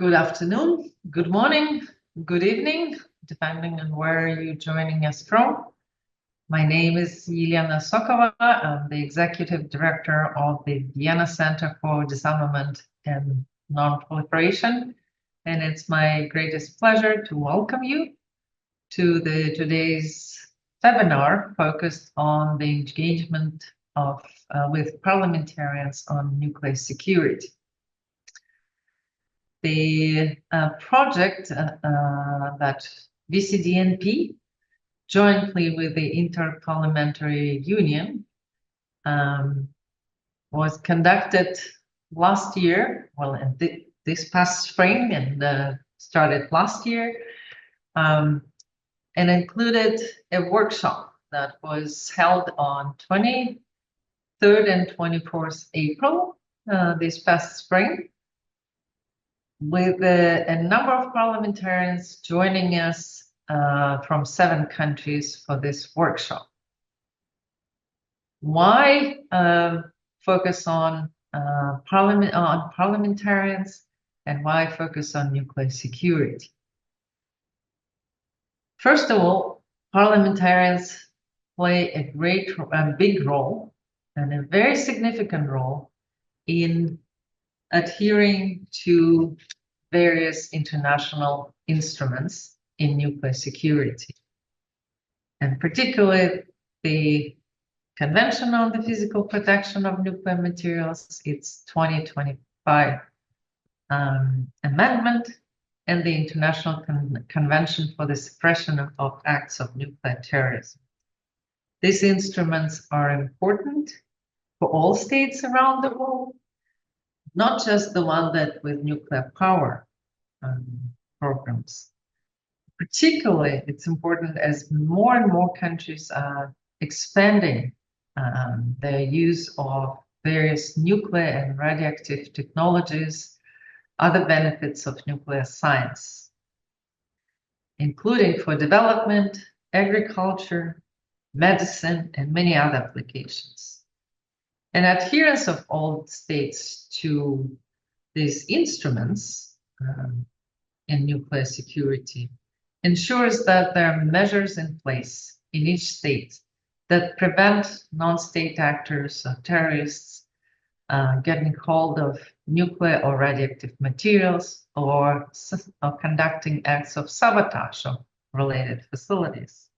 Good afternoon, good morning, good evening, depending on where you're joining us from. My name is Elena Sokova. I'm the Executive Director of the Vienna Center for Disarmament and Non-Proliferation, and it's my greatest pleasure to welcome you to today's webinar focused on the engagement with parliamentarians on nuclear security. The project that VCDNP, jointly with the Inter-Parliamentary Union, was conducted last year, well, this past spring, and started last year, and included a workshop that was held on 23rd and 24th April this past spring, with a number of parliamentarians joining us from 7 countries for this workshop. Why focus on parliamentarians, and why focus on nuclear security? First of all, parliamentarians play a big role and a very significant role in adhering to various international instruments in nuclear security, and particularly the Convention on the Physical Protection of Nuclear Materials, its 2025 amendment, and the International Convention for the Suppression of Acts of Nuclear Terrorism. These instruments are important for all states around the world, not just the one that with nuclear power programs. Particularly, it's important as more and more countries are expanding their use of various nuclear and radioactive technologies, other benefits of nuclear science, including for development, agriculture, medicine, and many other applications. And adherence of all states to these instruments in nuclear security ensures that there are measures in place in each state that prevent non-state actors or terrorists getting hold of nuclear or radioactive materials or conducting acts of sabotage of related facilities.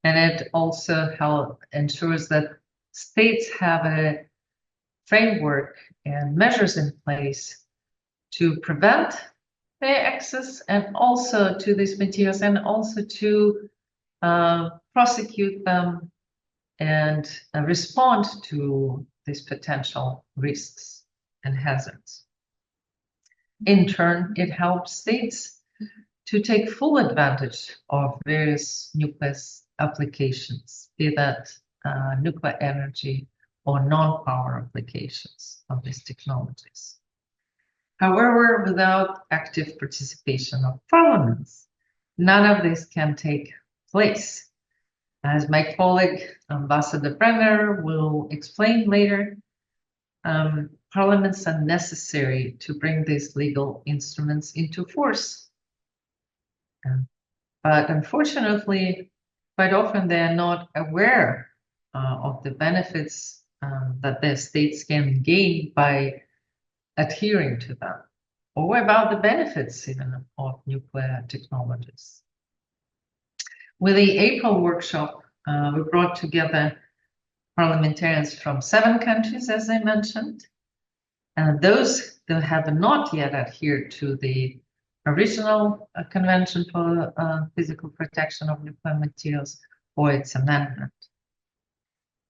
And it also ensures that states have a framework and measures in place to prevent their access and also to these materials, and also to prosecute them and respond to these potential risks and hazards. In turn, it helps states to take full advantage of various nuclear applications, be that nuclear energy or non-power applications of these technologies. However, without active participation of parliaments, none of this can take place. As my colleague, Ambassador Brenner, will explain later, parliaments are necessary to bring these legal instruments into force. But unfortunately, quite often they are not aware of the benefits that their states can gain by adhering to them, or about the benefits even of nuclear technologies. With the April workshop, we brought together parliamentarians from 7 countries, as I mentioned, and those that have not yet adhered to the original Convention for Physical Protection of Nuclear Materials or its amendment,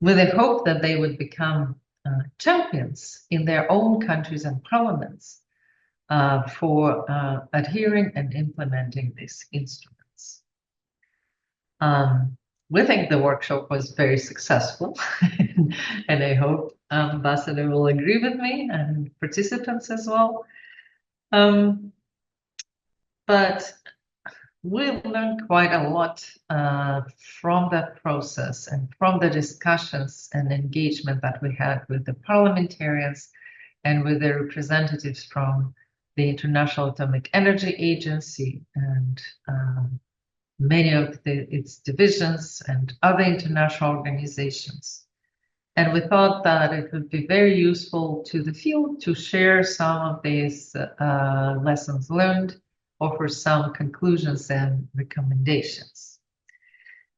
with the hope that they would become champions in their own countries and parliaments for adhering and implementing these instruments. We think the workshop was very successful, and I hope Ambassador will agree with me, and participants as well. But we learned quite a lot from that process and from the discussions and engagement that we had with the parliamentarians and with the representatives from the International Atomic Energy Agency and many of its divisions and other international organizations. And we thought that it would be very useful to the field to share some of these lessons learned, offer some conclusions and recommendations.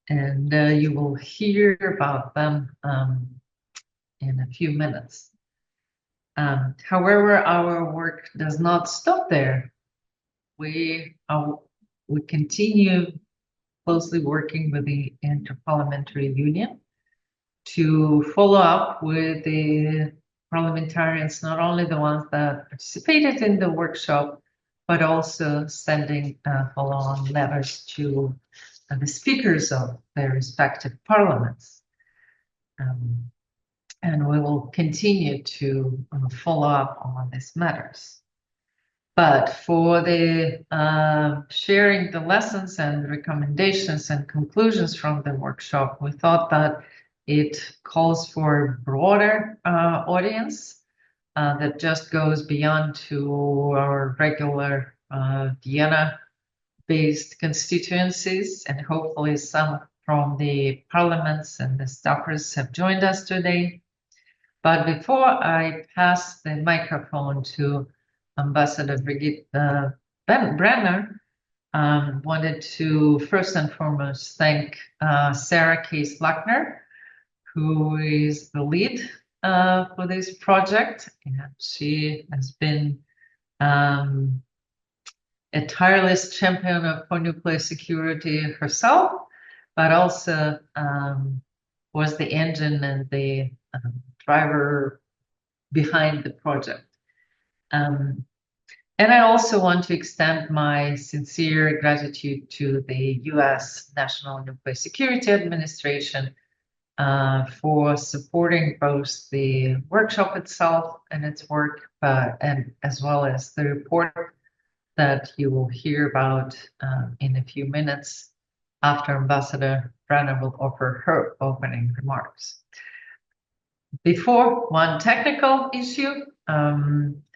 And you will hear about them in a few minutes. However, our work does not stop there. We continue closely working with the Inter-Parliamentary Union to follow up with the parliamentarians, not only the ones that participated in the workshop, but also sending follow-on letters to the speakers of their respective parliaments. And we will continue to follow up on these matters. But for the sharing the lessons and recommendations and conclusions from the workshop, we thought that it calls for a broader audience that just goes beyond to our regular Vienna-based constituencies, and hopefully some from the parliaments and the staffers have joined us today. But before I pass the microphone to Ambassador Brigitte Brenner, wanted to first and foremost thank Sarah Case Lackner, who is the lead for this project. And she has been a tireless champion for nuclear security herself, but also was the engine and the driver behind the project. And I also want to extend my sincere gratitude to the U.S. National Nuclear Security Administration for supporting both the workshop itself and its work, and as well as the report that you will hear about in a few minutes after Ambassador Brenner will offer her opening remarks. Before, one technical issue.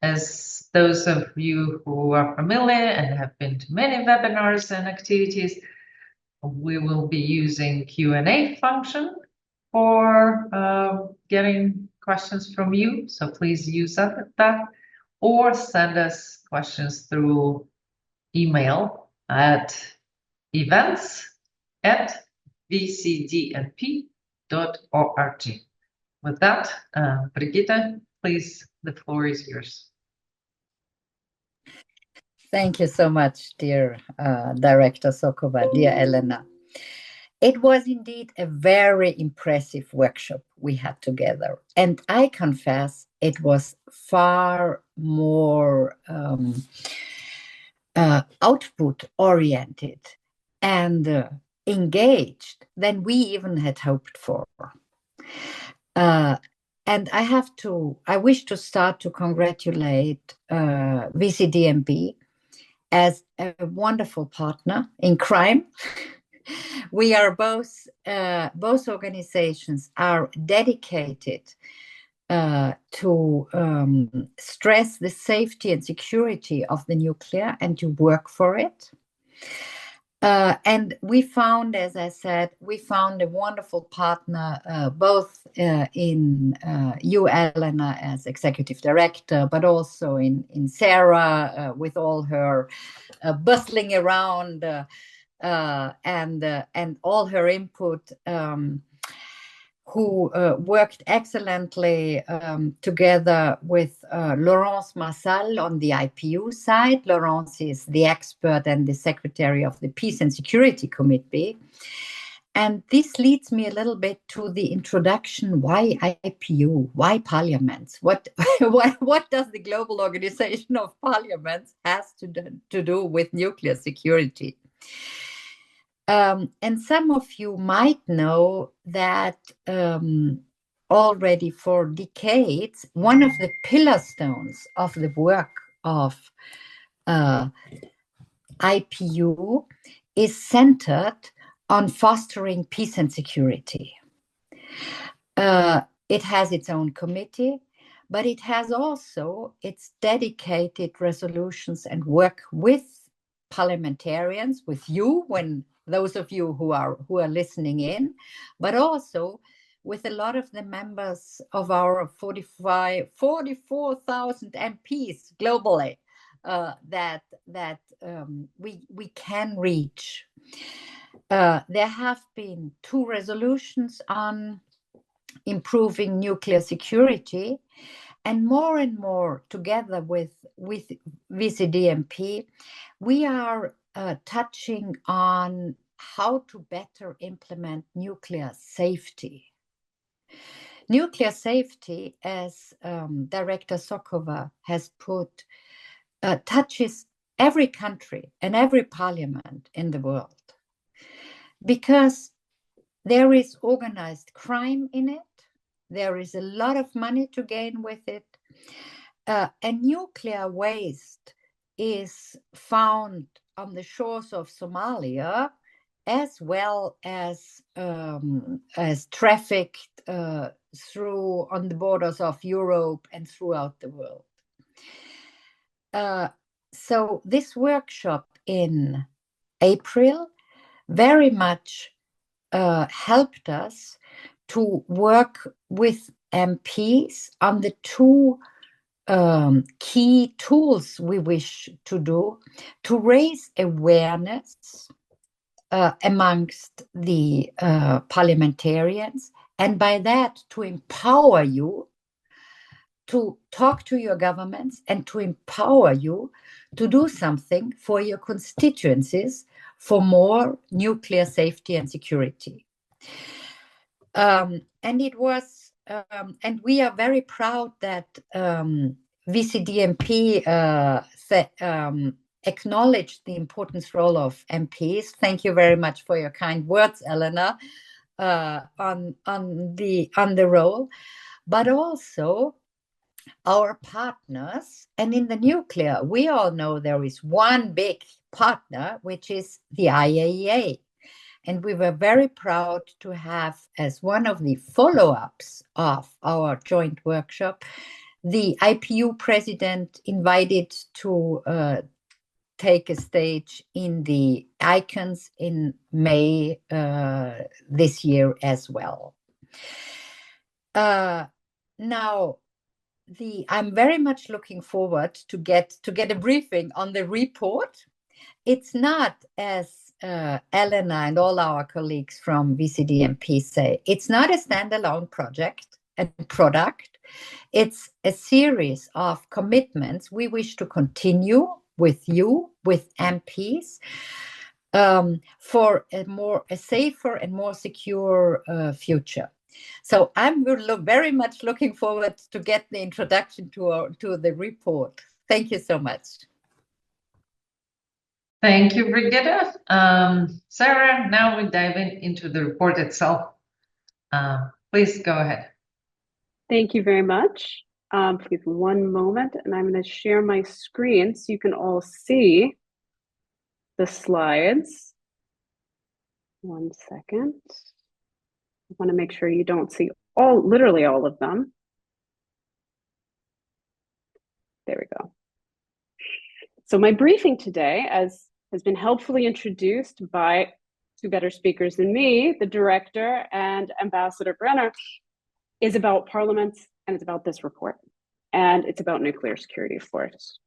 As those of you who are familiar and have been to many webinars and activities, we will be using Q&A function for getting questions from you. So please use that or send us questions through email at events@vcdnp.org. With that, Brigitte, please, the floor is yours. Thank you so much, dear Director Sokova, dear Elena. It was indeed a very impressive workshop we had together. And I confess it was far more output-oriented and engaged than we even had hoped for. And I wish to start to congratulate VCDNP as a wonderful partner in crime. We are both organizations are dedicated to stress the safety and security of the nuclear and to work for it. And we found, as I said, a wonderful partner, both in you, Elena, as Executive Director, but also in Sarah, with all her bustling around and all her input, who worked excellently together with Laurence Marsal on the IPU side. Laurence is the expert and the secretary of the Peace and Security Committee. And this leads me a little bit to the introduction. Why IPU? Why parliaments? What does the Global Organization of Parliaments has to do with nuclear security? And some of you might know that already for decades, one of the pillar stones of the work of IPU is centered on fostering peace and security. It has its own committee, but it has also its dedicated resolutions and work with parliamentarians, with you, when those of you who are listening in, but also with a lot of the members of our 44,000 MPs globally that we can reach. There have been 2 resolutions on improving nuclear security, and more together with VCDNP, we are touching on how to better implement nuclear safety. Nuclear safety, as Director Sokova has put, touches every country and every parliament in the world, because there is organized crime in it. There is a lot of money to gain with it. And nuclear waste is found on the shores of Somalia, as well as trafficked through on the borders of Europe and throughout the world. So this workshop in April very much helped us to work with MPs on the 2 key tools we wish to do to raise awareness amongst the parliamentarians, and by that to empower you to talk to your governments and to empower you to do something for your constituencies for more nuclear safety and security. And it was, and we are very proud that VCDNP acknowledged the important role of MPs. Thank you very much for your kind words, Elena, on the role, but also our partners. And in the nuclear, we all know there is one big partner, which is the IAEA. And we were very proud to have, as one of the follow-ups of our joint workshop, the IPU president invited to take a stage in the Icons in May this year as well. Now, I'm very much looking forward to get a briefing on the report. It's not, as Elena and all our colleagues from VCDNP say, it's not a standalone project and product. It's a series of commitments we wish to continue with you, with MPs, for a safer and more secure future. So I'm very much looking forward to get the introduction to the report. Thank you so much. Thank you, Brigitte. Sarah, now we dive into the report itself. Please go ahead. Thank you very much. Please, one moment, and I'm going to share my screen so you can all see the slides. One second. I want to make sure you don't see literally all of them. There we go. So my briefing today, as has been helpfully introduced by 2 better speakers than me, the director and Ambassador Brenner, is about parliaments, and it's about this report, and it's about nuclear security, of course.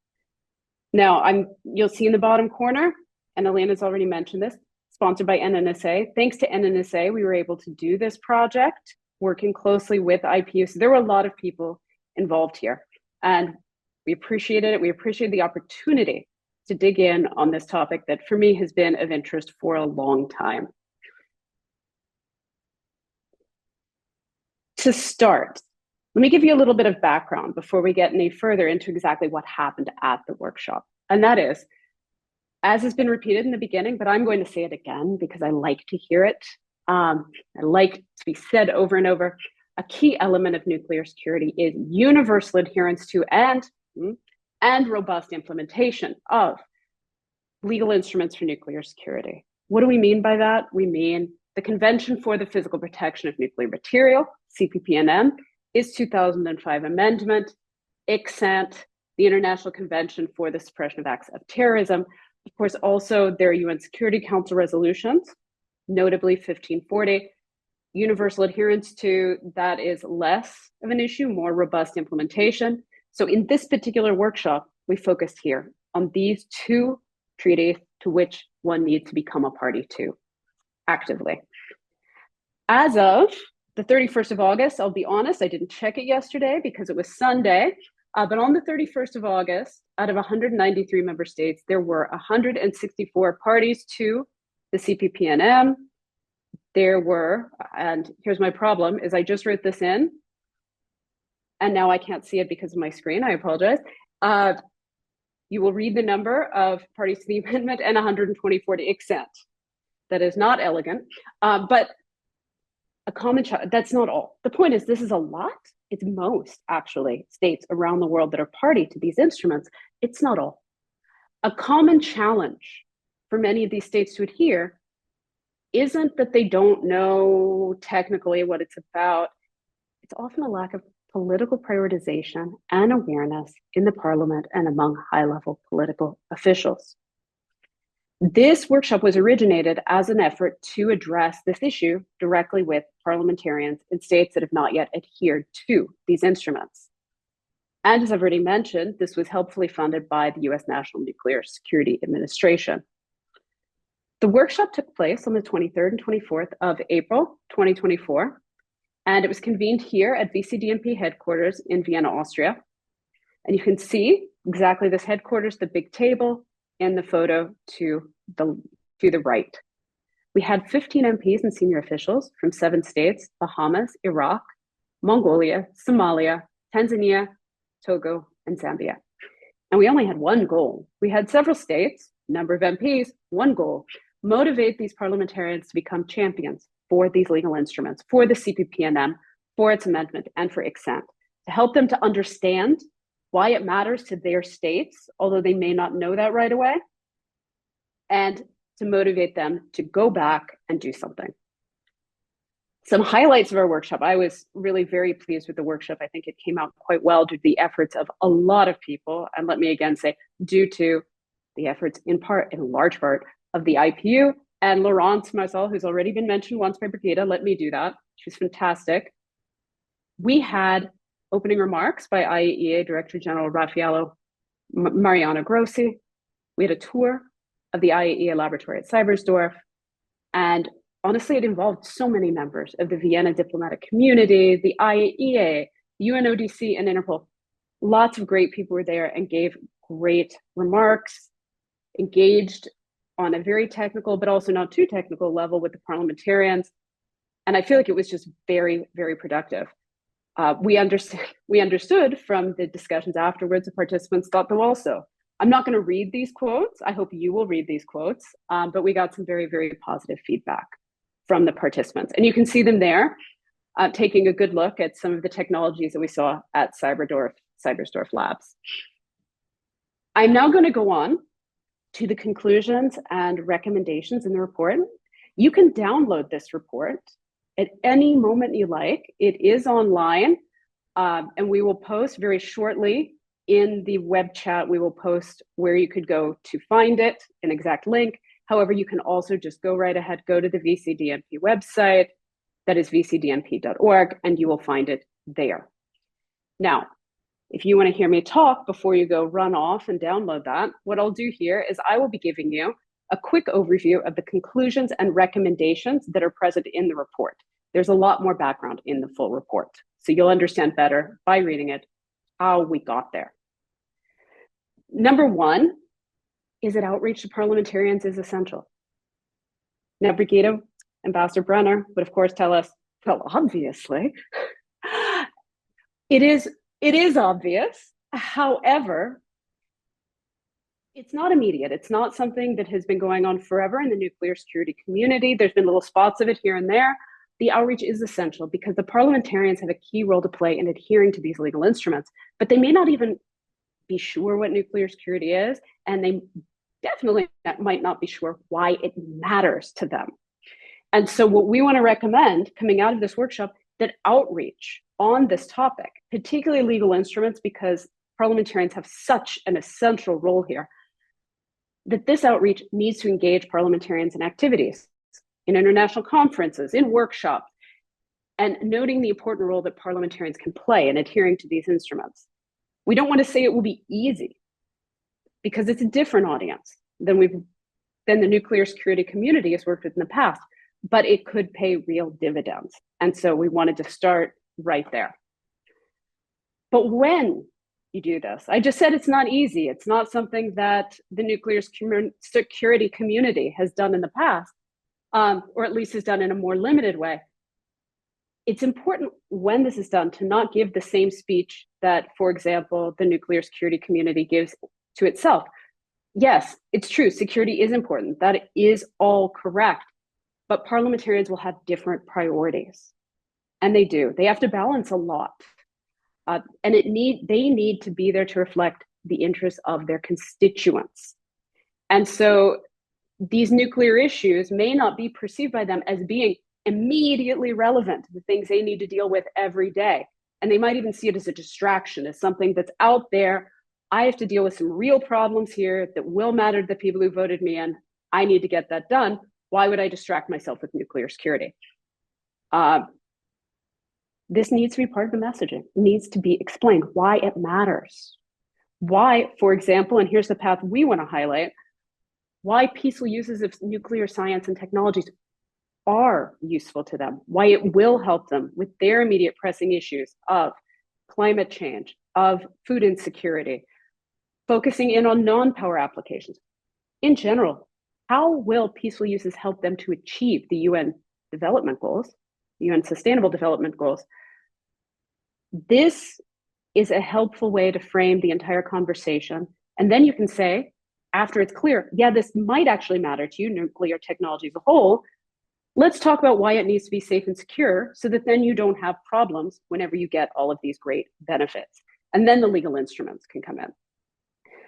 Now, you'll see in the bottom corner, and Elena's already mentioned this, sponsored by NNSA. Thanks to NNSA, we were able to do this project, working closely with IPU. So there were a lot of people involved here, and we appreciated it. We appreciate the opportunity to dig in on this topic that for me has been of interest for a long time. To start, let me give you a little bit of background before we get any further into exactly what happened at the workshop. And that is, as has been repeated in the beginning, but I'm going to say it again because I like to hear it. I like to be said over and over. A key element of nuclear security is universal adherence to and robust implementation of legal instruments for nuclear security. What do we mean by that? We mean the Convention for the Physical Protection of Nuclear Material, CPPNM, is 2005 amendment, ICSANT, the International Convention for the Suppression of Acts of Terrorism. Of course, also there are UN Security Council resolutions, notably 1540. Universal adherence to that is less of an issue, more robust implementation. So in this particular workshop, we focused here on these two treaties to which one needs to become a party to actively. As of the 31st of August, I'll be honest, I didn't check it yesterday because it was Sunday, but on the 31st of August, out of 193 member states, there were 164 parties to the CPPNM. There were, and here's my problem, is I just wrote this in, and now I can't see it because of my screen, I apologize. You will read the number of parties to the amendment and 124 to ICSANT. That is not elegant, but a common, that's not all. The point is, this is a lot. It's most, actually, states around the world that are party to these instruments. It's not all. A common challenge for many of these states to adhere isn't that they don't know technically what it's about. It's often a lack of political prioritization and awareness in the parliament and among high-level political officials. This workshop was originated as an effort to address this issue directly with parliamentarians in states that have not yet adhered to these instruments. And as I've already mentioned, this was helpfully funded by the US National Nuclear Security Administration. The workshop took place on the 23rd and 24th of April, 2024, and it was convened here at VCDNP headquarters in Vienna, Austria. And you can see exactly this headquarters, the big table, in the photo to the right. We had 15 MPs and senior officials from 7 states: Bahamas, Iraq, Mongolia, Somalia, Tanzania, Togo, and Zambia. And we only had one goal. We had several states, number of MPs, one goal: motivate these parliamentarians to become champions for these legal instruments, for the CPPNM, for its amendment, and for ICSANT, to help them to understand why it matters to their states, although they may not know that right away, and to motivate them to go back and do something. Some highlights of our workshop. I was really very pleased with the workshop. I think it came out quite well due to the efforts of a lot of people. And let me again say, due to the efforts in large part, of the IPU and Laurence Marcel, who's already been mentioned once by Brigitte. Let me do that. She's fantastic. We had opening remarks by IAEA Director General Raffaello Mariano Grossi. We had a tour of the IAEA laboratory at Cybersdorf. And honestly, it involved so many members of the Vienna diplomatic community, the IAEA, UNODC, and Interpol. Lots of great people were there and gave great remarks, engaged on a very technical, but also not too technical level with the parliamentarians. And I feel like it was just very, very productive. We understood from the discussions afterwards, the participants thought them also. I'm not going to read these quotes. I hope you will read these quotes, but we got some very, very positive feedback from the participants. And you can see them there, taking a good look at some of the technologies that we saw at Cybersdorf Labs. I'm now going to go on to the conclusions and recommendations in the report. You can download this report at any moment you like. It is online, and we will post very shortly in the web chat. We will post where you could go to find it, an exact link. However, you can also just go right ahead, go to the VCDNP website, that is vcdnp.org, and you will find it there. Now, if you want to hear me talk before you go run off and download that, what I'll do here is I will be giving you a quick overview of the conclusions and recommendations that are present in the report. There's a lot more background in the full report, so you'll understand better by reading it how we got there. Number one is that outreach to parliamentarians is essential. Now, Brigitte, Ambassador Brenner would of course tell us, well, obviously, it is obvious. However, it's not immediate. It's not something that has been going on forever in the nuclear security community. There's been little spots of it here and there. The outreach is essential because the parliamentarians have a key role to play in adhering to these legal instruments, but they may not even be sure what nuclear security is, and they definitely might not be sure why it matters to them. And so what we want to recommend coming out of this workshop, that outreach on this topic, particularly legal instruments, because parliamentarians have such an essential role here, that this outreach needs to engage parliamentarians in activities, in international conferences, in workshops, and noting the important role that parliamentarians can play in adhering to these instruments. We don't want to say it will be easy, because it's a different audience than the nuclear security community has worked with in the past, but it could pay real dividends. And so we wanted to start right there. But when you do this, I just said it's not easy. It's not something that the nuclear security community has done in the past, or at least has done in a more limited way. It's important when this is done to not give the same speech that, for example, the nuclear security community gives to itself. Yes, it's true, security is important. That is all correct. But parliamentarians will have different priorities. And they do. They have to balance a lot. And they need to be there to reflect the interests of their constituents. And so these nuclear issues may not be perceived by them as being immediately relevant to the things they need to deal with every day. And they might even see it as a distraction, as something that's out there. I have to deal with some real problems here that will matter to the people who voted me in. I need to get that done. Why would I distract myself with nuclear security? This needs to be part of the messaging. It needs to be explained why it matters. Why, for example, and here's the path we want to highlight, why peaceful uses of nuclear science and technologies are useful to them, why it will help them with their immediate pressing issues of climate change, of food insecurity, focusing in on non-power applications. In general, how will peaceful uses help them to achieve the UN development goals, UN Sustainable Development Goals? This is a helpful way to frame the entire conversation. And then you can say, after it's clear, yeah, this might actually matter to you, nuclear technology as a whole. Let's talk about why it needs to be safe and secure so that then you don't have problems whenever you get all of these great benefits. And then the legal instruments can come in.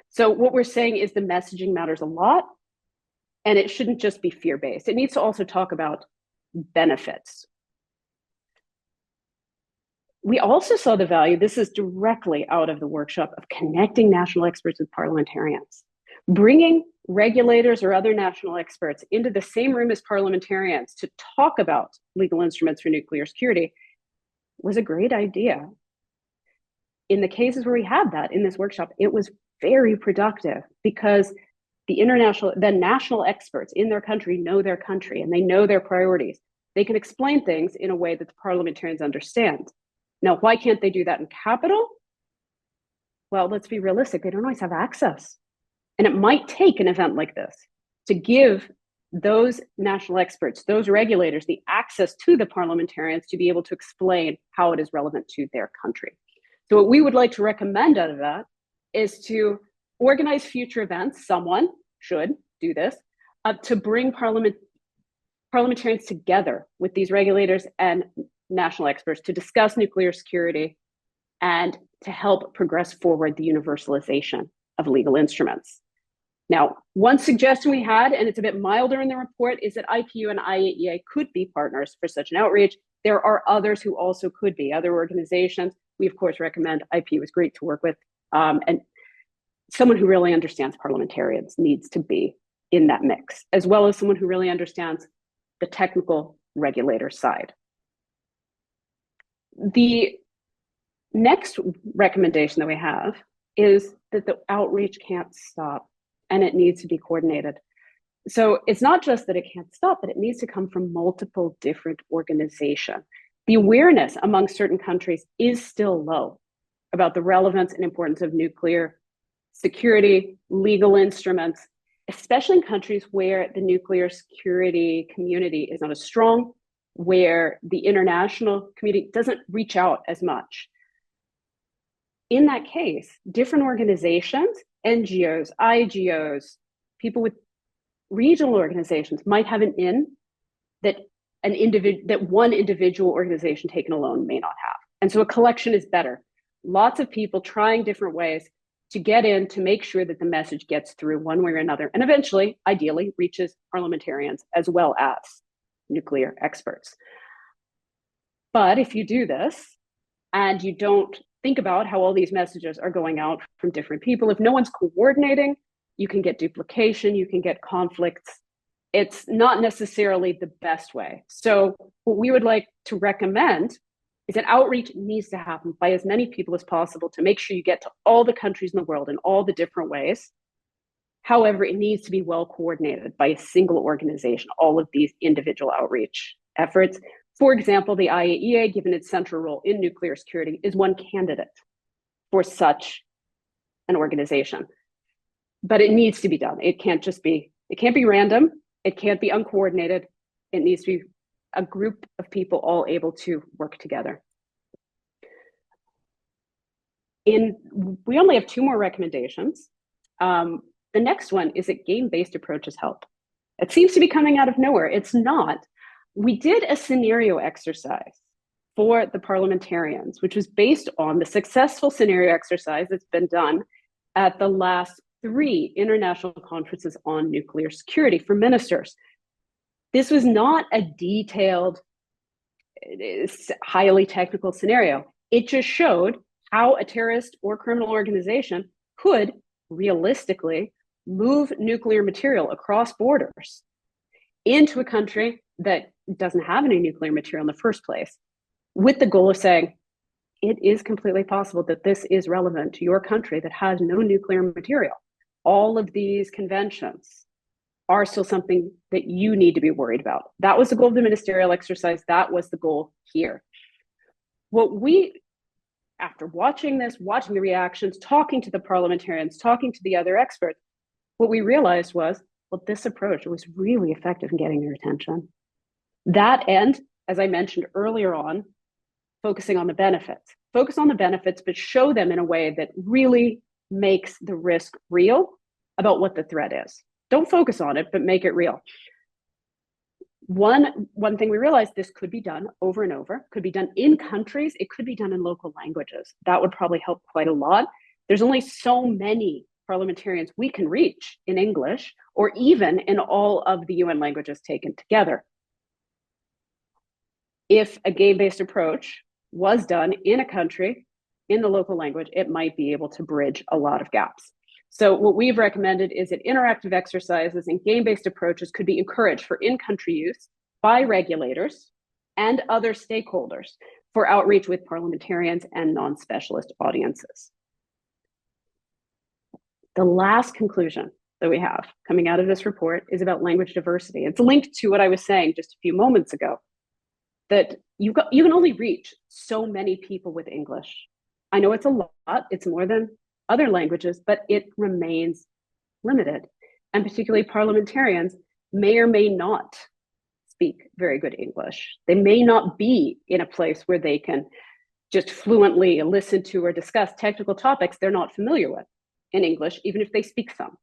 So what we're saying is the messaging matters a lot, and it shouldn't just be fear-based. It needs to also talk about benefits. We also saw the value, this is directly out of the workshop, of connecting national experts with parliamentarians. Bringing regulators or other national experts into the same room as parliamentarians to talk about legal instruments for nuclear security was a great idea. In the cases where we had that in this workshop, it was very productive because the national experts in their country know their country and they know their priorities. They can explain things in a way that the parliamentarians understand. Now, why can't they do that in capital? Well, let's be realistic. They don't always have access. And it might take an event like this to give those national experts, those regulators, the access to the parliamentarians to be able to explain how it is relevant to their country. So what we would like to recommend out of that is to organize future events. Someone should do this to bring parliamentarians together with these regulators and national experts to discuss nuclear security and to help progress forward the universalization of legal instruments. Now, one suggestion we had, and it's a bit milder in the report, is that IPU and IAEA could be partners for such an outreach. There are others who also could be, other organizations. We, of course, recommend IPU is great to work with. And someone who really understands parliamentarians needs to be in that mix, as well as someone who really understands the technical regulator side. The next recommendation that we have is that the outreach can't stop and it needs to be coordinated. So it's not just that it can't stop, but it needs to come from multiple different organizations. The awareness among certain countries is still low about the relevance and importance of nuclear security, legal instruments, especially in countries where the nuclear security community is not as strong, where the international community doesn't reach out as much. In that case, different organizations, NGOs, IGOs, people with regional organizations might have an in that one individual organization taken alone may not have. And so a collection is better. Lots of people trying different ways to get in to make sure that the message gets through one way or another, and eventually, ideally, reaches parliamentarians as well as nuclear experts. But if you do this, and you don't think about how all these messages are going out from different people, if no one's coordinating, you can get duplication, you can get conflicts. It's not necessarily the best way. So what we would like to recommend is that outreach needs to happen by as many people as possible to make sure you get to all the countries in the world in all the different ways. However, it needs to be well coordinated by a single organization, all of these individual outreach efforts. For example, the IAEA, given its central role in nuclear security, is one candidate for such an organization. But it needs to be done. It can't be random. It can't be uncoordinated. It needs to be a group of people all able to work together. We only have 2 more recommendations. The next one is that game-based approaches help. It seems to be coming out of nowhere. It's not. We did a scenario exercise for the parliamentarians, which was based on the successful scenario exercise that's been done at the last 3 international conferences on nuclear security for ministers. This was not a detailed, highly technical scenario. It just showed how a terrorist or criminal organization could realistically move nuclear material across borders into a country that doesn't have any nuclear material in the first place, with the goal of saying, it is completely possible that this is relevant to your country that has no nuclear material. All of these conventions are still something that you need to be worried about. That was the goal of the ministerial exercise. That was the goal here. After watching this, watching the reactions, talking to the parliamentarians, talking to the other experts, what we realized was, well, this approach was really effective in getting their attention. That and, as I mentioned earlier on, focusing on the benefits. Focus on the benefits, but show them in a way that really makes the risk real about what the threat is. Don't focus on it, but make it real. One thing we realized, this could be done over and over, could be done in countries, it could be done in local languages. That would probably help quite a lot. There's only so many parliamentarians we can reach in English, or even in all of the UN languages taken together. If a game-based approach was done in a country, in the local language, it might be able to bridge a lot of gaps. So what we've recommended is that interactive exercises and game-based approaches could be encouraged for in-country use by regulators and other stakeholders for outreach with parliamentarians and non-specialist audiences. The last conclusion that we have coming out of this report is about language diversity. It's linked to what I was saying just a few moments ago, that you can only reach so many people with English. I know it's a lot, it's more than other languages, but it remains limited. And particularly parliamentarians may or may not speak very good English. They may not be in a place where they can just fluently listen to or discuss technical topics they're not familiar with in English, even if they speak some.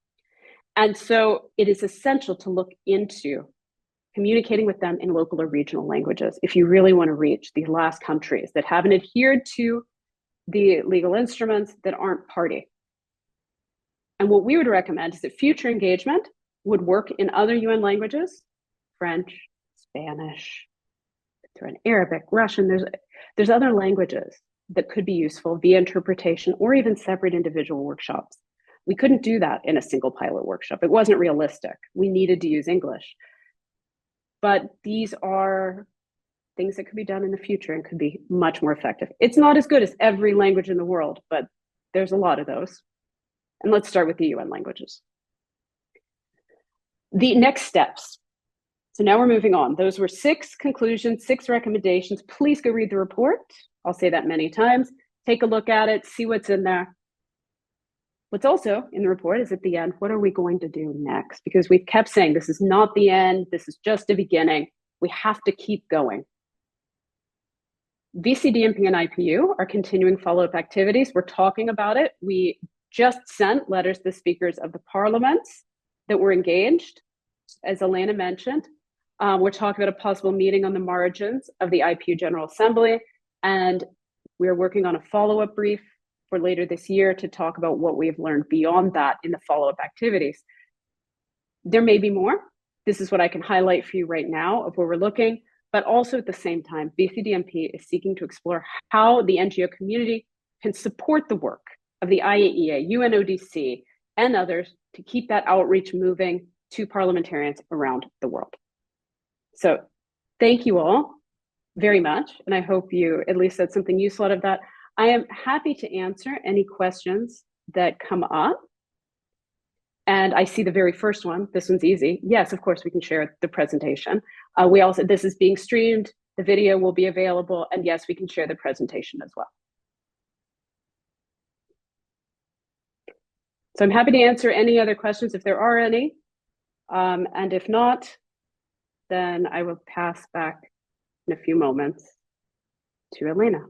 And so it is essential to look into communicating with them in local or regional languages if you really want to reach these last countries that haven't adhered to the legal instruments, that aren't party. And what we would recommend is that future engagement would work in other UN languages, French, Spanish, through an Arabic, Russian. There's other languages that could be useful via interpretation or even separate individual workshops. We couldn't do that in a single pilot workshop. It wasn't realistic. We needed to use English. But these are things that could be done in the future and could be much more effective. It's not as good as every language in the world, but there's a lot of those. And let's start with the UN languages. The next steps. So now we're moving on. Those were 6 conclusions, 6 recommendations. Please go read the report. I'll say that many times. Take a look at it, see what's in there. What's also in the report is at the end, what are we going to do next? Because we've kept saying this is not the end, this is just the beginning. We have to keep going. VCDNP and IPU are continuing follow-up activities. We're talking about it. We just sent letters to the speakers of the parliaments that were engaged. As Elena mentioned, we're talking about a possible meeting on the margins of the IPU General Assembly, and we're working on a follow-up brief for later this year to talk about what we've learned beyond that in the follow-up activities. There may be more. This is what I can highlight for you right now of where we're looking. but also at the same time, VCDNP is seeking to explore how the NGO community can support the work of the IAEA, UNODC, and others to keep that outreach moving to parliamentarians around the world. So thank you all very much, and I hope you at least said something useful out of that. I am happy to answer any questions that come up. And I see the very first one. This one's easy. Yes, of course, we can share the presentation. This is being streamed. The video will be available. And yes, we can share the presentation as well. So I'm happy to answer any other questions if there are any. And if not, then I will pass back in a few moments to Elena.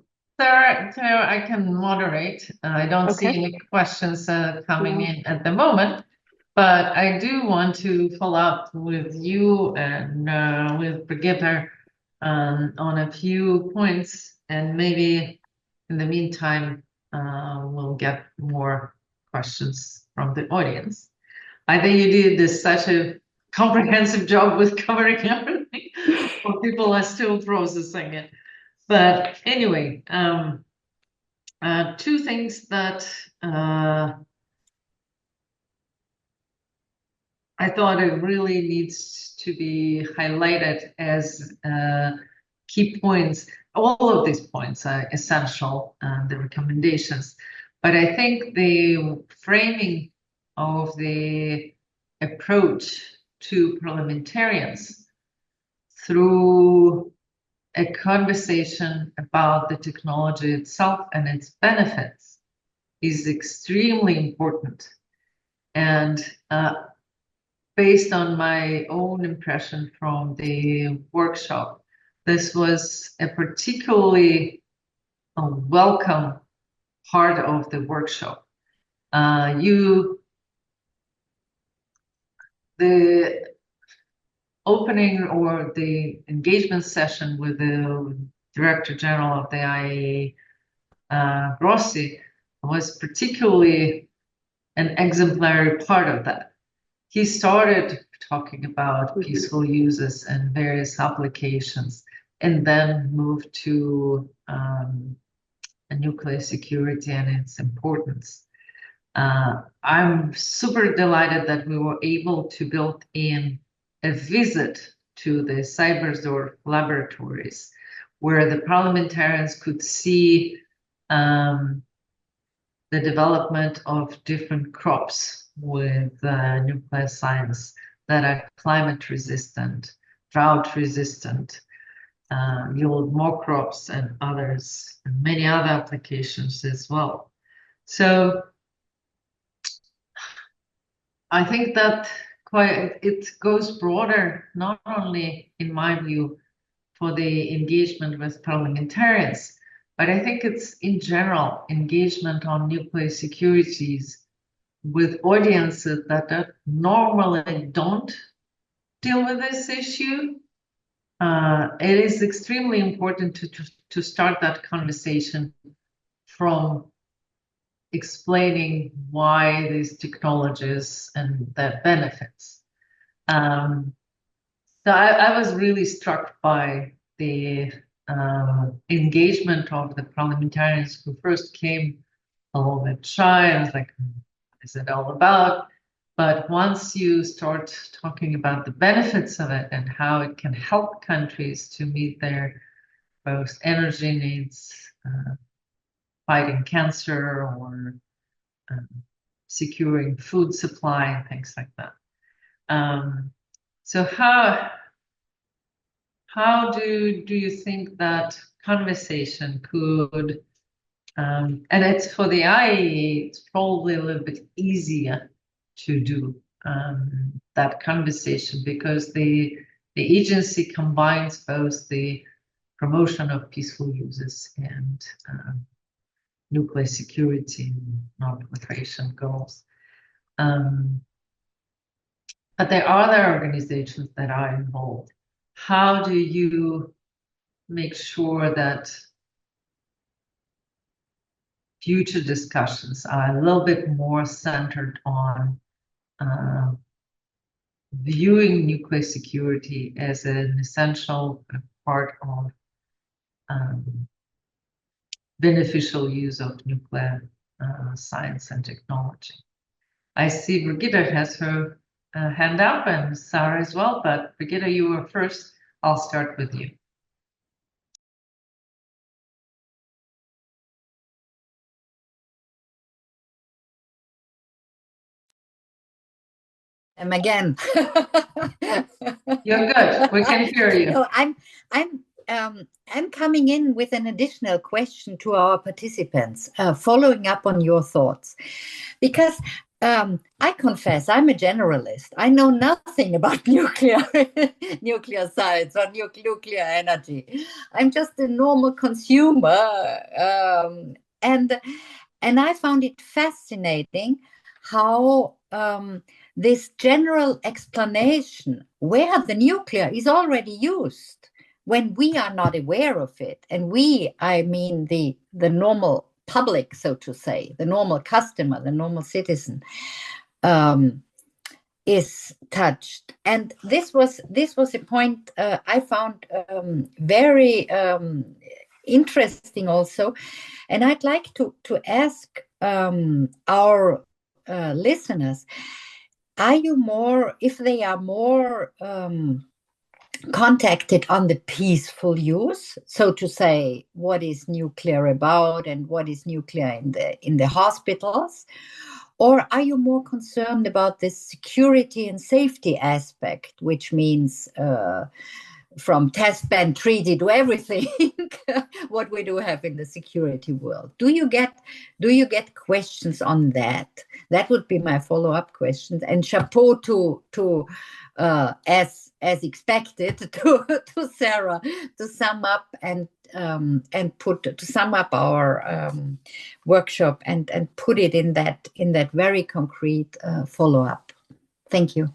Sarah, I can moderate. I don't see any questions coming in at the moment, but I do want to follow up with you and with Brigitte on a few points, and maybe in the meantime, we'll get more questions from the audience. I think you did such a comprehensive job with covering everything, or people are still processing it. But anyway, two things that I thought it really needs to be highlighted as key points. All of these points are essential, the recommendations, but I think the framing of the approach to parliamentarians through a conversation about the technology itself and its benefits is extremely important. And based on my own impression from the workshop, this was a particularly welcome part of the workshop. The opening or the engagement session with the Director General of the IAEA, Grossi, was particularly an exemplary part of that. He started talking about peaceful uses and various applications, and then moved to nuclear security and its importance. I'm super delighted that we were able to build in a visit to the Cybersdorf laboratories, where the parliamentarians could see the development of different crops with nuclear science that are climate resistant, drought resistant, yield more crops and others, and many other applications as well. So I think that it goes broader, not only, in my view, for the engagement with parliamentarians, but I think it's in general engagement on nuclear securities with audiences that normally don't deal with this issue. It is extremely important to start that conversation from explaining why these technologies and their benefits. So I was really struck by the engagement of the parliamentarians who first came a little bit shy. I was like, what is it all about? But once you start talking about the benefits of it and how it can help countries to meet their both energy needs, fighting cancer, or securing food supply and things like that. So how do you think that conversation could, and it's for the IAEA, it's probably a little bit easier to do that conversation, because the agency combines both the promotion of peaceful uses and nuclear security and non-proliferation goals. But there are other organizations that are involved. How do you make sure that future discussions are a little bit more centered on viewing nuclear security as an essential part of beneficial use of nuclear science and technology. I see Brigitte has her hand up and Sarah as well, but Brigitte, you were first. I'll start with you. Again. You're good. We can hear you. No, I'm coming in with an additional question to our participants, following up on your thoughts, because I confess I'm a generalist. I know nothing about nuclear science or nuclear energy. I'm just a normal consumer, and I found it fascinating how this general explanation where the nuclear is already used when we are not aware of it, and we, I mean the normal public, so to say, the normal customer, the normal citizen, is touched. And this was a point I found very interesting also, and I'd like to ask our listeners, are you more, if they are more contacted on the peaceful use, so to say, what is nuclear about and what is nuclear in the hospitals, or are you more concerned about the security and safety aspect, which means from test ban treaty to everything what we do have in the security world? Do you get questions on that? That would be my follow-up questions. And chapeau to as expected to Sarah to sum up and sum up our workshop and put it in that very concrete follow-up. Thank you.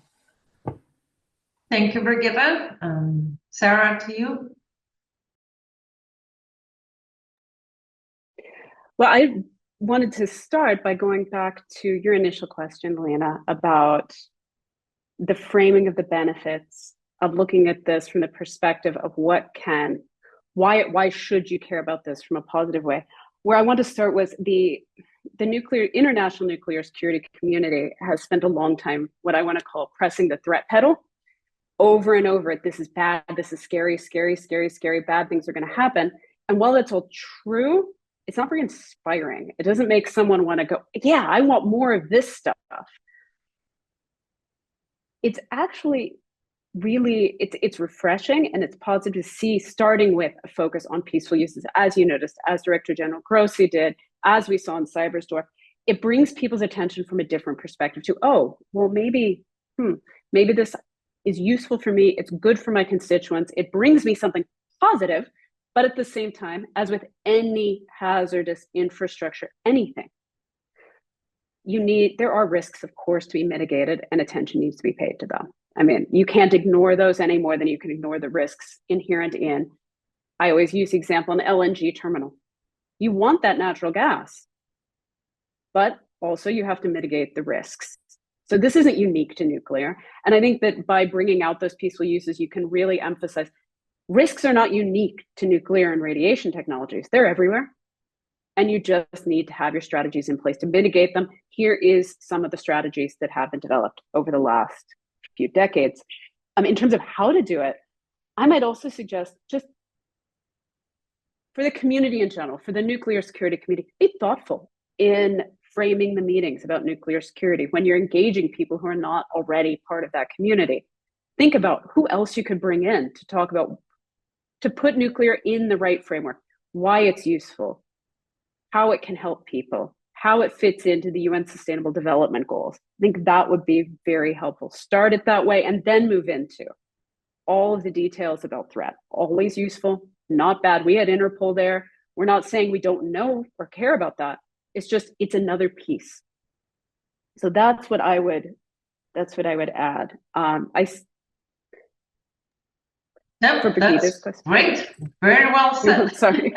Thank you, Brigitte. Sarah, to you. Well, I wanted to start by going back to your initial question, Elena, about the framing of the benefits of looking at this from the perspective of why should you care about this from a positive way. Where I want to start was the international nuclear security community has spent a long time, what I want to call, pressing the threat pedal over and over. This is bad, this is scary, bad things are going to happen. And while that's all true, it's not very inspiring. It doesn't make someone want to go, yeah, I want more of this stuff. It's actually really, it's refreshing and it's positive to see, starting with a focus on peaceful uses, as you noticed, as Director General Grossi did, as we saw in Cyberstorm. It brings people's attention from a different perspective to, oh, well, maybe this is useful for me. It's good for my constituents. It brings me something positive. But at the same time, as with any hazardous infrastructure, anything, there are risks, of course, to be mitigated, and attention needs to be paid to them. I mean, you can't ignore those any more than you can ignore the risks inherent in, I always use the example, an LNG terminal. You want that natural gas, but also you have to mitigate the risks. So this isn't unique to nuclear. And I think that by bringing out those peaceful uses, you can really emphasize risks are not unique to nuclear and radiation technologies. They're everywhere. And you just need to have your strategies in place to mitigate them. Here is some of the strategies that have been developed over the last few decades. In terms of how to do it, I might also suggest, just for the community in general, for the nuclear security community, be thoughtful in framing the meetings about nuclear security when you're engaging people who are not already part of that community. Think about who else you could bring in to talk about, to put nuclear in the right framework, why it's useful, how it can help people, how it fits into the UN Sustainable Development Goals. I think that would be very helpful. Start it that way and then move into all of the details about threat. Always useful, not bad. We had Interpol there. We're not saying we don't know or care about that. It's just, it's another piece. So that's what I would add. That's great. Very well said. Sorry.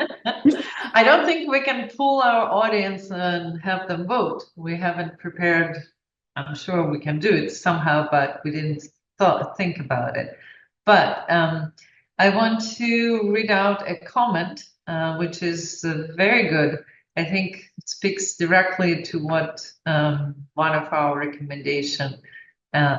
I don't think we can pull our audience and have them vote. We haven't prepared. I'm sure we can do it somehow, but we didn't think about it. But I want to read out a comment, which is very good. I think it speaks directly to what one of our recommendations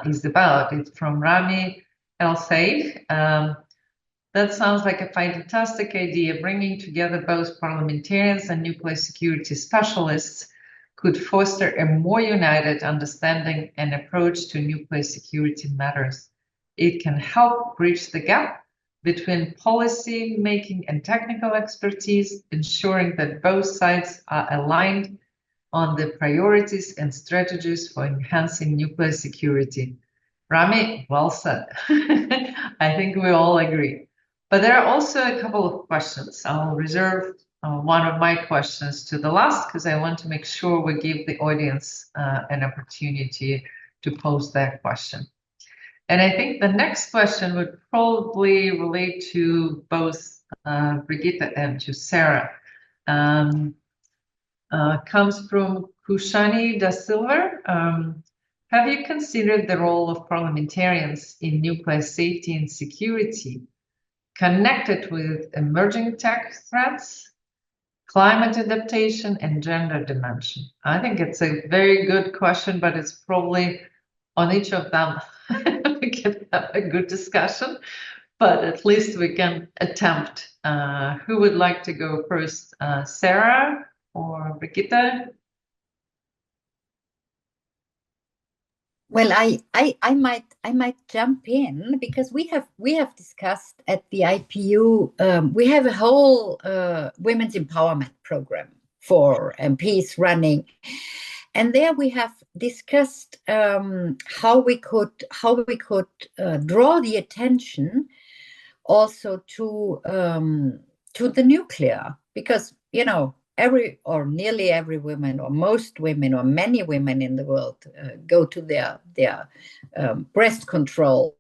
is about. It's from Rami El Saif. That sounds like a fantastic idea. Bringing together both parliamentarians and nuclear security specialists could foster a more united understanding and approach to nuclear security matters. It can help bridge the gap between policy making and technical expertise, ensuring that both sides are aligned on the priorities and strategies for enhancing nuclear security. Rami, well said. I think we all agree. But there are also a couple of questions. I'll reserve one of my questions to the last because I want to make sure we give the audience an opportunity to pose their question. And I think the next question would probably relate to both Brigitte and to Sarah. Comes from Kushani da Silva. Have you considered the role of parliamentarians in nuclear safety and security connected with emerging tech threats, climate adaptation, and gender dimension? I think it's a very good question, but it's probably on each of them we can have a good discussion, but at least we can attempt. Who would like to go first, Sarah or Brigitte? Well, I might jump in because we have discussed at the IPU. We have a whole women's empowerment program for MPs running, and there we have discussed how we could draw the attention also to the nuclear, because nearly every woman, or most women, or many women in the world go to their breast control,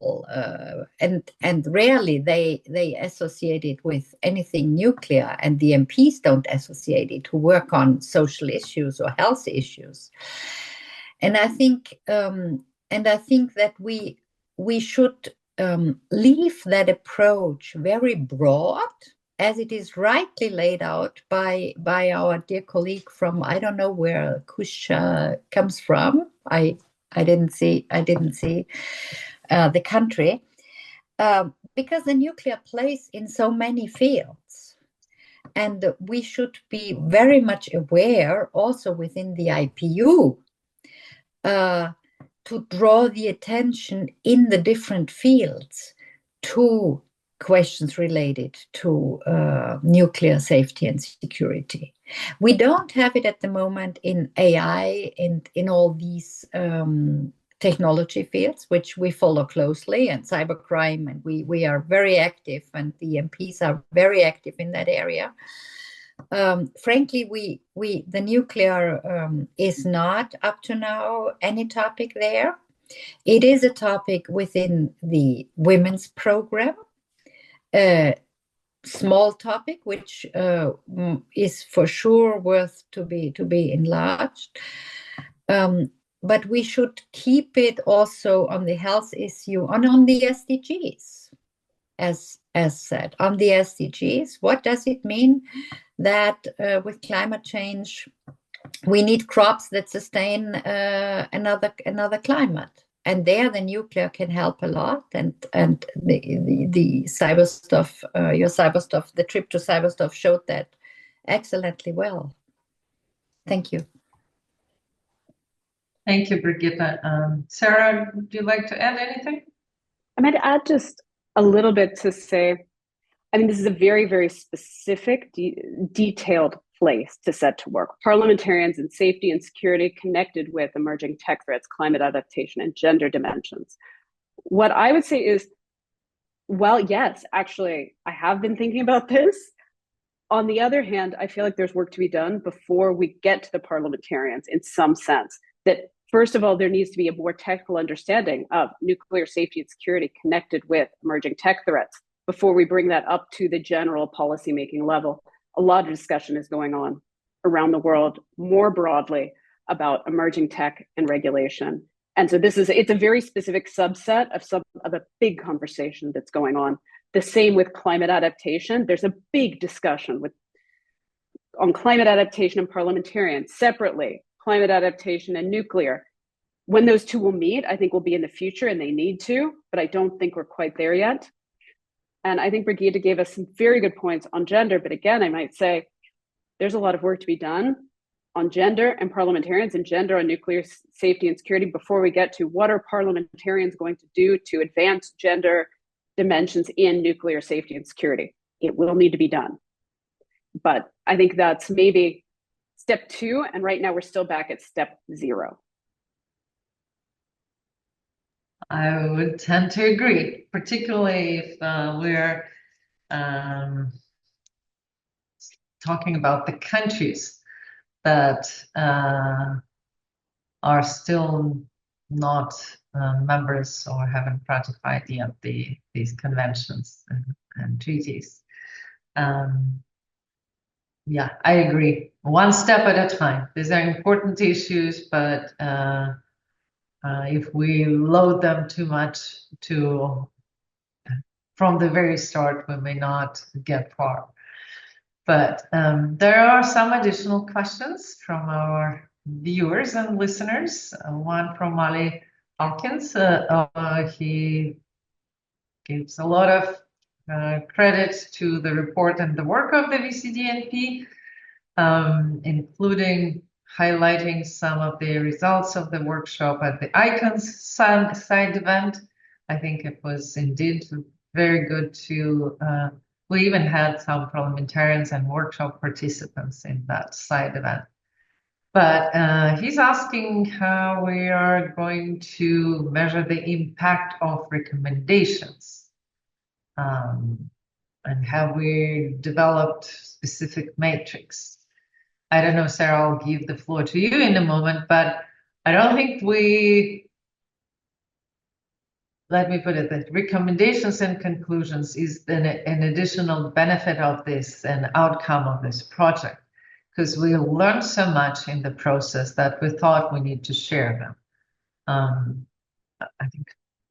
and rarely they associate it with anything nuclear, and the MPs don't associate it to work on social issues or health issues. And I think that we should leave that approach very broad, as it is rightly laid out by our dear colleague from, I don't know where Kusha comes from. I didn't see the country, because the nuclear plays in so many fields, and we should be very much aware also within the IPU to draw the attention in the different fields to questions related to nuclear safety and security. We don't have it at the moment in AI and in all these technology fields, which we follow closely, and cybercrime, and we are very active, and the MPs are very active in that area. Frankly, the nuclear is not up to now any topic there. It is a topic within the women's program, a small topic which is for sure worth to be enlarged, but we should keep it also on the health issue and on the SDGs, as said. On the SDGs, what does it mean that with climate change we need crops that sustain another climate? And there, the nuclear can help a lot, and the cyber stuff, your cyber stuff, the trip to cyber stuff showed that excellently well. Thank you. Thank you, Brigitte. Sarah, would you like to add anything? I might add just a little bit to say, I mean, this is a very, very specific, detailed place to set to work. Parliamentarians in safety and security connected with emerging tech threats, climate adaptation, and gender dimensions. What I would say is, well, yes, actually, I have been thinking about this. On the other hand, I feel like there's work to be done before we get to the parliamentarians, in some sense. That first of all, there needs to be a more technical understanding of nuclear safety and security connected with emerging tech threats before we bring that up to the general policymaking level. A lot of discussion is going on around the world more broadly about emerging tech and regulation. And so it's a very specific subset of a big conversation that's going on. The same with climate adaptation. There's a big discussion on climate adaptation and parliamentarians separately, climate adaptation and nuclear. When those two will meet, I think will be in the future, and they need to, but I don't think we're quite there yet. And I think Brigitte gave us some very good points on gender, but again, I might say there's a lot of work to be done on gender and parliamentarians, and gender on nuclear safety and security before we get to what are parliamentarians going to do to advance gender dimensions in nuclear safety and security. It will need to be done. But I think that's maybe step 2, and right now we're still back at step 0. I would tend to agree, particularly if we're talking about the countries that are still not members or haven't ratified yet these conventions and treaties. Yeah, I agree. One step at a time. These are important issues, but if we load them too much from the very start, we may not get far. But there are some additional questions from our viewers and listeners. One from Ali Hawkins. He gives a lot of credit to the report and the work of the VCDNP, including highlighting some of the results of the workshop at the Icons side event. I think it was indeed very good to, we even had some parliamentarians and workshop participants in that side event. But he's asking how we are going to measure the impact of recommendations. And have we developed specific metrics? I don't know, Sarah, I'll give the floor to you in a moment, but I don't think let me put it that recommendations and conclusions is an additional benefit of this and outcome of this project, because we learned so much in the process that we thought we need to share them. I think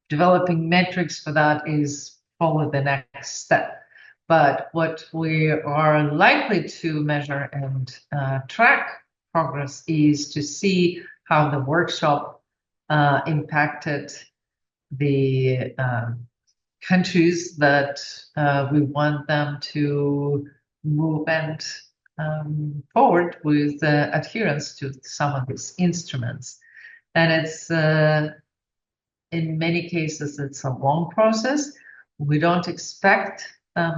developing metrics for that is probably the next step. But what we are likely to measure and track progress is to see how the workshop impacted the countries that we want them to move and forward with adherence to some of these instruments. And it's, in many cases, it's a long process. We don't expect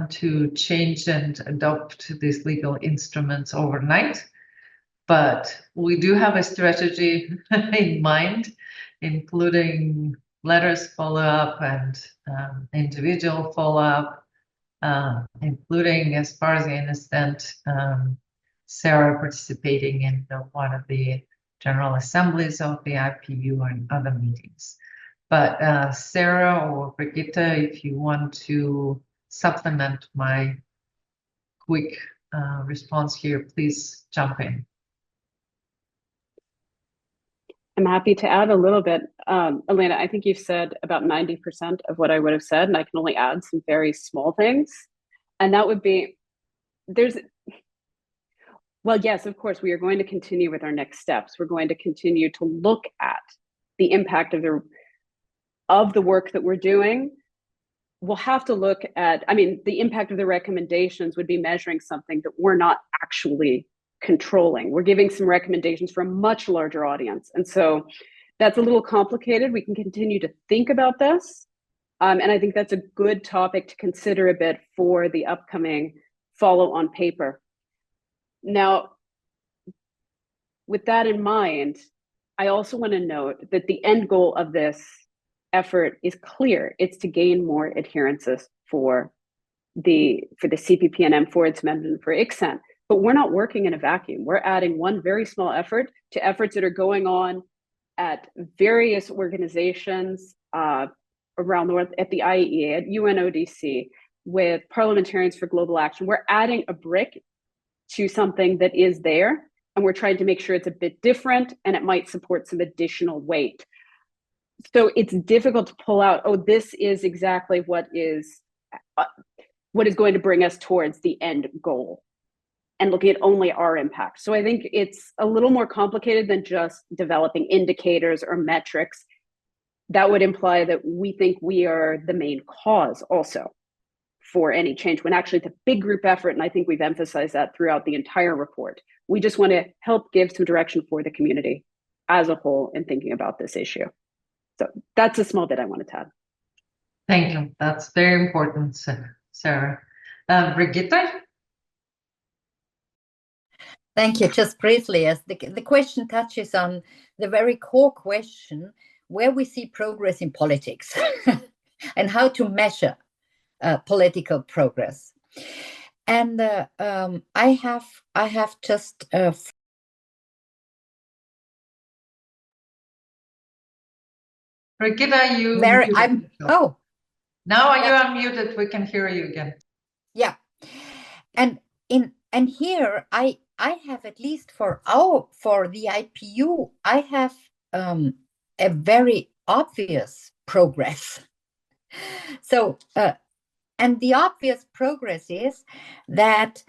to change and adopt these legal instruments overnight. But we do have a strategy in mind, including letters follow-up and individual follow-up, including, as far as I understand, Sarah participating in one of the general assemblies of the IPU and other meetings. But Sarah or Brigitte, if you want to supplement my quick response here, please jump in. I'm happy to add a little bit. Elena, I think you've said about 90% of what I would have said, and I can only add some very small things. And that would be, well, yes, of course, we are going to continue with our next steps. We're going to continue to look at the impact of the work that we're doing. We'll have to look at, the impact of the recommendations would be measuring something that we're not actually controlling. We're giving some recommendations for a much larger audience. And so that's a little complicated. We can continue to think about this. And I think that's a good topic to consider a bit for the upcoming follow-on paper. Now, with that in mind, I also want to note that the end goal of this effort is clear. It's to gain more adherences for the CPP and M4 amendment for ICSAN. But we're not working in a vacuum. We're adding one very small effort to efforts that are going on at various organizations around the world, at the IEA, at UNODC, with Parliamentarians for Global Action. We're adding a brick to something that is there, and we're trying to make sure it's a bit different and it might support some additional weight. So it's difficult to pull out, oh, this is exactly what is what is going to bring us towards the end goal, and looking at only our impact. So I think it's a little more complicated than just developing indicators or metrics. That would imply that we think we are the main cause also for any change, when actually it's a big group effort, and I think we've emphasized that throughout the entire report. We just want to help give some direction for the community as a whole in thinking about this issue. So that's a small bit I wanted to add. Thank you. That's very important, Sarah. Brigitte? Thank you. Just briefly, as the question touches on the very core question, where we see progress in politics and how to measure political progress. And I have just Brigitte, you muted. Now you are muted. We can hear you again. Yeah, and here I have, at least for the IPU, I have a very obvious progress. So and the obvious progress is that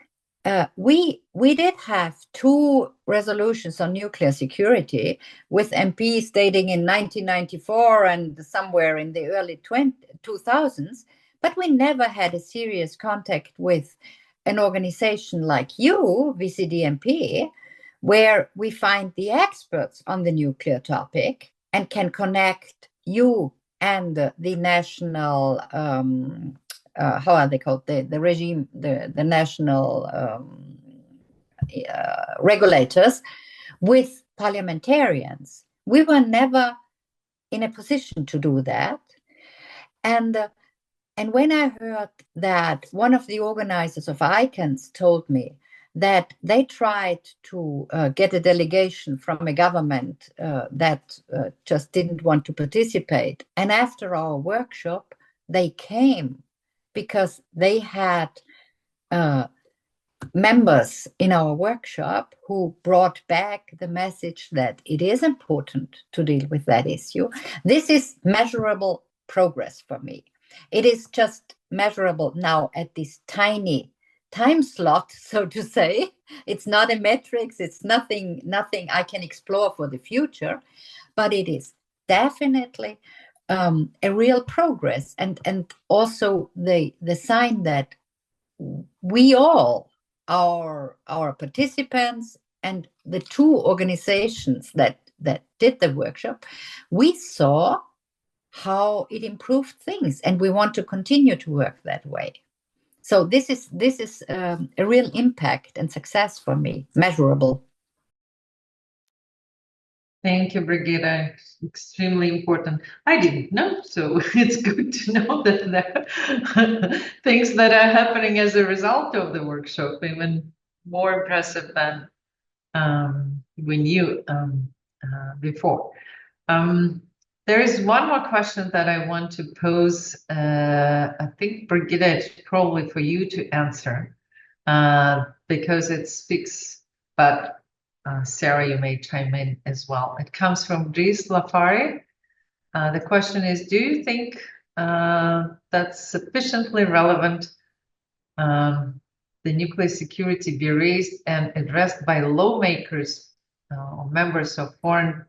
we did have 2 resolutions on nuclear security, with MP stating in 1994 and somewhere in the early 2000s, but we never had a serious contact with an organization like you, VCDNP, where we find the experts on the nuclear topic and can connect you and the national how are they called, the regime, the national regulators with parliamentarians. We were never in a position to do that, and when I heard that one of the organizers of ICANS told me that they tried to get a delegation from a government that just didn't want to participate, and after our workshop they came, because they had members in our workshop who brought back the message that it is important to deal with that issue. This is measurable progress for me. It is just measurable now at this tiny time slot, so to say. It's not a metrics, it's nothing I can explore for the future, but it is definitely a real progress, and also the sign that we all, our participants and the 2 organizations that did the workshop, we saw how it improved things, and we want to continue to work that way. So this is a real impact and success for me, measurable. Thank you, Brigitte. Extremely important. I didn't know, so it's good to know that there are things that are happening as a result of the workshop, even more impressive than we knew before. There is one more question that I want to pose. I think, Brigitte, it's probably for you to answer, because it speaks, but Sarah, you may chime in as well. It comes from Dries Lafari. The question is, do you think that's sufficiently relevant, the nuclear security be raised and addressed by lawmakers or members of foreign,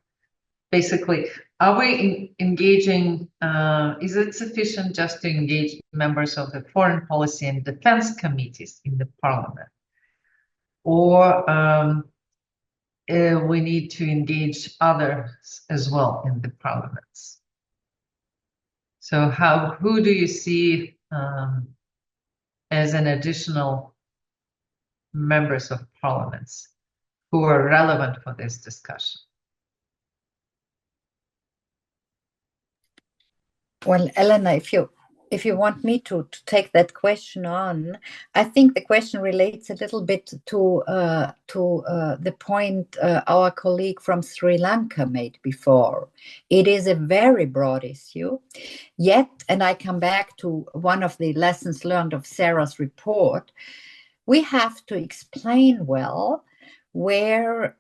basically, are we engaging, is it sufficient just to engage members of the foreign policy and defense committees in the parliament? Or we need to engage others as well in the parliaments. So who do you see as an additional members of parliaments who are relevant for this discussion? Well, Elena, if you want me to take that question on, I think the question relates a little bit to the point our colleague from Sri Lanka made before. It is a very broad issue, yet, and I come back to one of the lessons learned of Sarah's report, we have to explain well where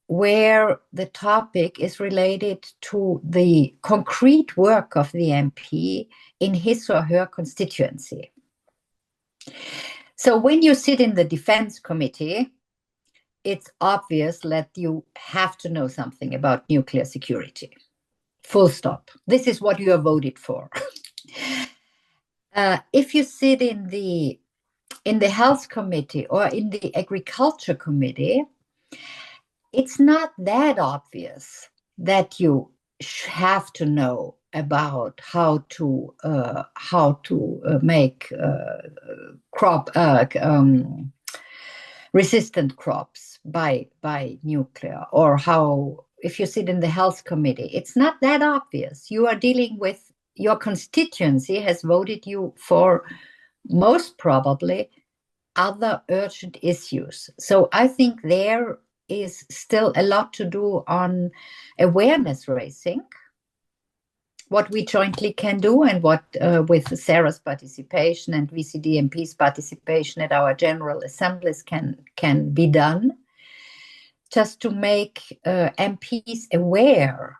where the topic is related to the concrete work of the MP in his or her constituency. So when you sit in the Defense Committee, it's obvious that you have to know something about nuclear security. Full stop. This is what you are voted for. If you sit in the Health Committee or in the Agriculture Committee, it's not that obvious that you have to know about how to make crop resistant crops by nuclear, or how, if you sit in the Health Committee, it's not that obvious. You are dealing with, your constituency has voted you for most probably other urgent issues. So I think there is still a lot to do on awareness raising, what we jointly can do, and what with Sarah's participation and VCDNP's participation at our General Assemblies can be done, just to make MPs aware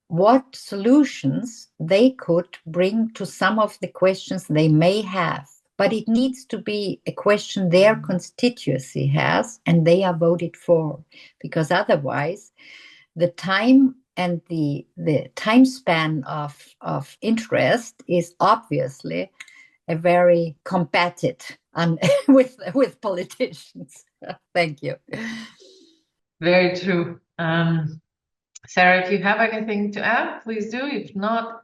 what solutions they could bring to some of the questions they may have. But it needs to be a question their constituency has and they are voted for, because otherwise the time and the time span of interest is obviously a very combated with politicians. Thank you. Very true. Sarah, if you have anything to add, please do. If not,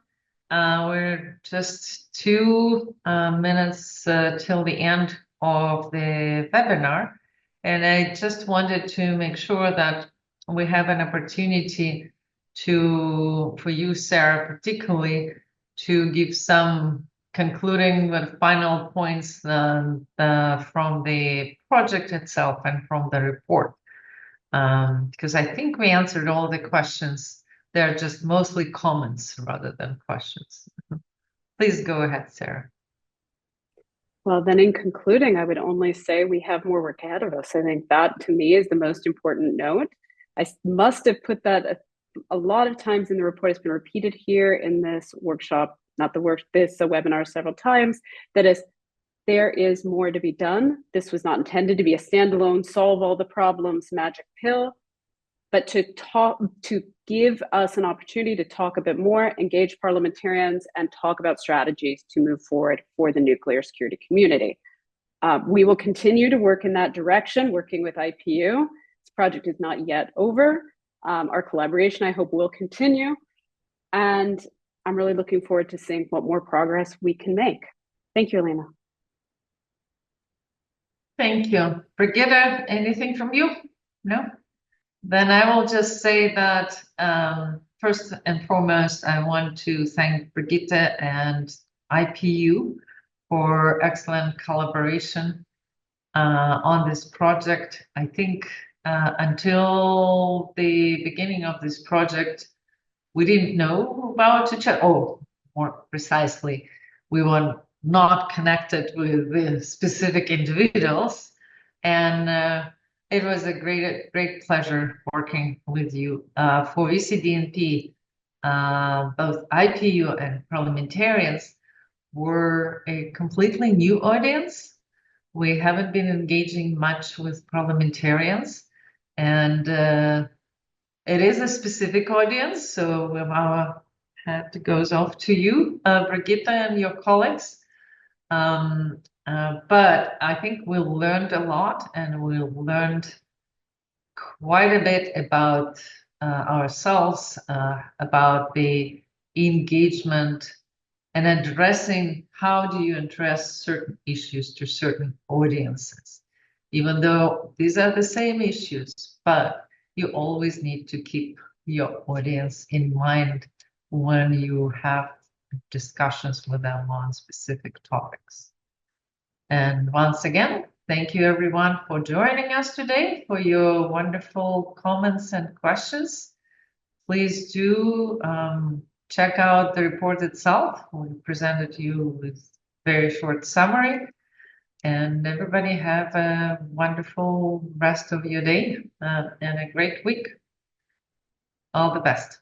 we're just 2 minutes till the end of the webinar. And I just wanted to make sure that we have an opportunity for you, Sarah, particularly, to give some concluding with final points from the project itself and from the report. Because I think we answered all the questions. They're just mostly comments rather than questions. Please go ahead, Sarah. Well, then in concluding, I would only say we have more work ahead of us. I think that, to me, is the most important note. I must have put that a lot of times in the report. It's been repeated here in this workshop, this webinar several times, that is, there is more to be done. This was not intended to be a standalone, solve all the problems, magic pill, but to give us an opportunity to talk a bit more, engage parliamentarians, and talk about strategies to move forward for the nuclear security community. We will continue to work in that direction, working with IPU. This project is not yet over. Our collaboration, I hope, will continue. And I'm really looking forward to seeing what more progress we can make. Thank you, Elena. Thank you. Brigitte, anything from you? No? Then I will just say that first and foremost, I want to thank Brigitte and IPU for excellent collaboration on this project. I think until the beginning of this project, we didn't know about each other. Oh, more precisely, we were not connected with the specific individuals, and it was a great pleasure working with you. For VCDNP, both IPU and parliamentarians were a completely new audience. We haven't been engaging much with parliamentarians, and it is a specific audience, so our hat goes off to you, Brigitte, and your colleagues. But I think we learned a lot, and we learned quite a bit about ourselves, about the engagement and addressing how do you address certain issues to certain audiences, even though these are the same issues, but you always need to keep your audience in mind when you have discussions with them on specific topics. And once again, thank you everyone for joining us today, for your wonderful comments and questions. Please do check out the report itself. We presented you with a very short summary. And everybody have a wonderful rest of your day. and a great week. All the best.